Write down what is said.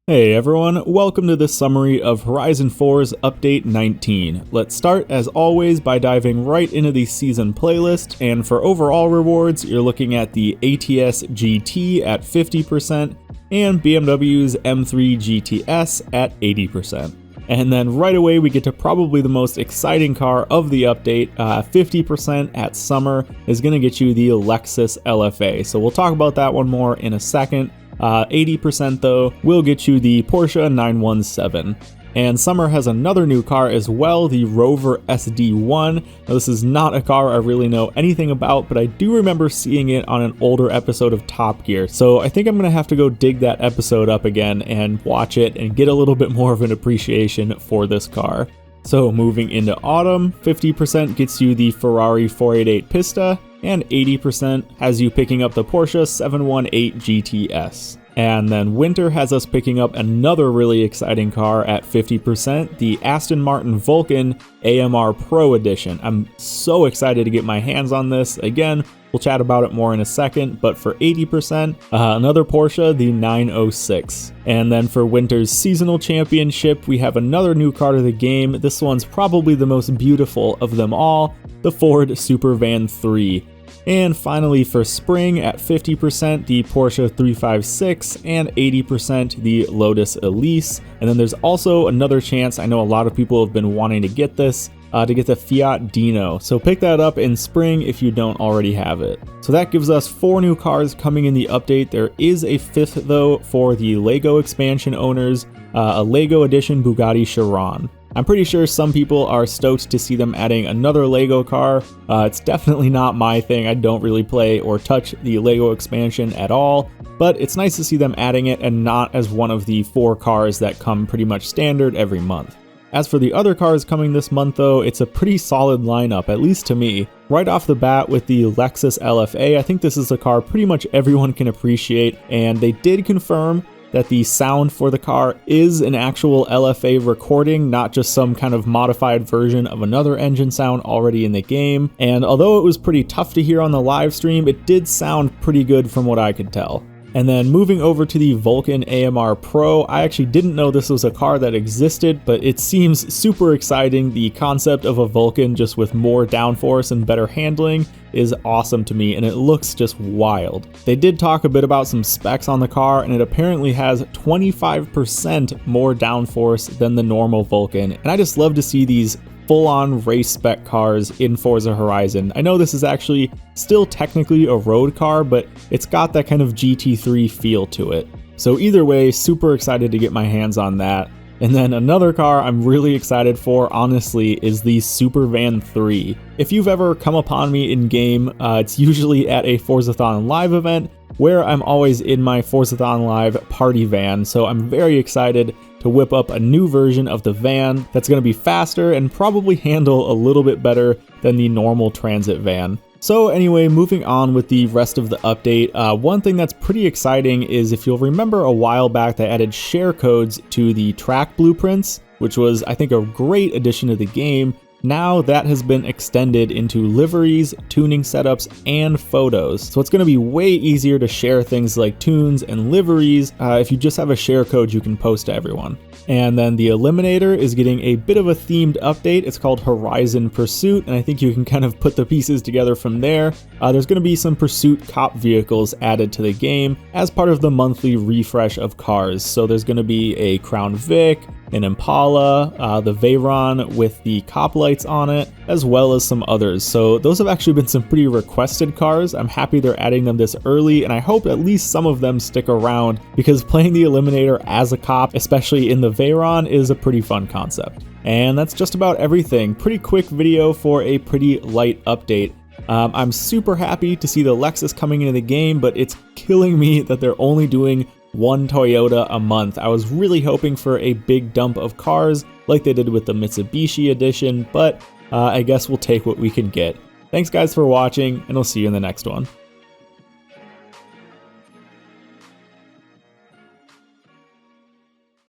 Hey everyone, welcome to this summary of Horizon 4's Update 19. Let's start, as always, by diving right into the season playlist, and for overall rewards, you're looking at the ATS GT at 50% and BMW's M3 GTS at 80%. And then right away we get to probably the most exciting car of the update. 50% at summer is going to get you the Lexus LFA, so we'll talk about that one more in a second. 80% though will get you the Porsche 917. And summer has another new car as well, the Rover SD1. Now this is not a car I really know anything about, but I do remember seeing it on an older episode of Top Gear. So I think I'm going to have to go dig that episode up again and watch it and get a little bit more of an appreciation for this car. So moving into autumn, 50% gets you the Ferrari 488 Pista, and 80% has you picking up the Porsche 718 GTS. And then winter has us picking up another really exciting car at 50%, the Aston Martin Vulcan AMR Pro Edition. I'm so excited to get my hands on this. Again, we'll chat about it more in a second, but for 80%, another Porsche, the 906. And then for winter's seasonal championship, we have another new car to the game. This one's probably the most beautiful of them all, the Ford Supervan 3. And finally for spring at 50%, the Porsche 356 and 80% the Lotus Elise. And then there's also another chance, I know a lot of people have been wanting to get this, to get the Fiat Dino. So pick that up in spring if you don't already have it. So that gives us 4 new cars coming in the update. There is a 5th though for the LEGO expansion owners, a LEGO edition Bugatti Chiron. I'm pretty sure some people are stoked to see them adding another LEGO car. It's definitely not my thing. I don't really play or touch the LEGO expansion at all, but it's nice to see them adding it and not as one of the 4 cars that come pretty much standard every month. As for the other cars coming this month though, it's a pretty solid lineup, at least to me. Right off the bat with the Lexus LFA, I think this is a car pretty much everyone can appreciate, and they did confirm that the sound for the car is an actual LFA recording, not just some kind of modified version of another engine sound already in the game. And although it was pretty tough to hear on the live stream, it did sound pretty good from what I could tell. And then moving over to the Vulcan AMR Pro, I actually didn't know this was a car that existed, but it seems super exciting. The concept of a Vulcan just with more downforce and better handling is awesome to me, and it looks just wild. They did talk a bit about some specs on the car, and it apparently has 25% more downforce than the normal Vulcan, and I just love to see these full-on race spec cars in Forza Horizon. I know this is actually still technically a road car, but it's got that kind of GT3 feel to it. So either way, super excited to get my hands on that. And then another car I'm really excited for, honestly, is the Supervan 3. If you've ever come upon me in game, it's usually at a Forzathon Live event, where I'm always in my Forzathon Live party van, so I'm very excited to whip up a new version of the van that's going to be faster and probably handle a little bit better than the normal transit van. So anyway, moving on with the rest of the update, one thing that's pretty exciting is, if you'll remember a while back, they added share codes to the track blueprints, which was, I think, a great addition to the game. Now that has been extended into liveries, tuning setups, and photos. So it's going to be way easier to share things like tunes and liveries if you just have a share code you can post to everyone. And then the Eliminator is getting a bit of a themed update. It's called Horizon Pursuit, and I think you can kind of put the pieces together from there. There's going to be some Pursuit cop vehicles added to the game as part of the monthly refresh of cars. So there's going to be a Crown Vic, an Impala, the Veyron with the cop lights on it, as well as some others. So those have actually been some pretty requested cars. I'm happy they're adding them this early, and I hope at least some of them stick around, because playing the Eliminator as a cop, especially in the Veyron, is a pretty fun concept. And that's just about everything. Pretty quick video for a pretty light update. I'm super happy to see the Lexus coming into the game, but it's killing me that they're only doing 1 Toyota a month. I was really hoping for a big dump of cars like they did with the Mitsubishi edition, but I guess we'll take what we can get. Thanks guys for watching, and I'll see you in the next one.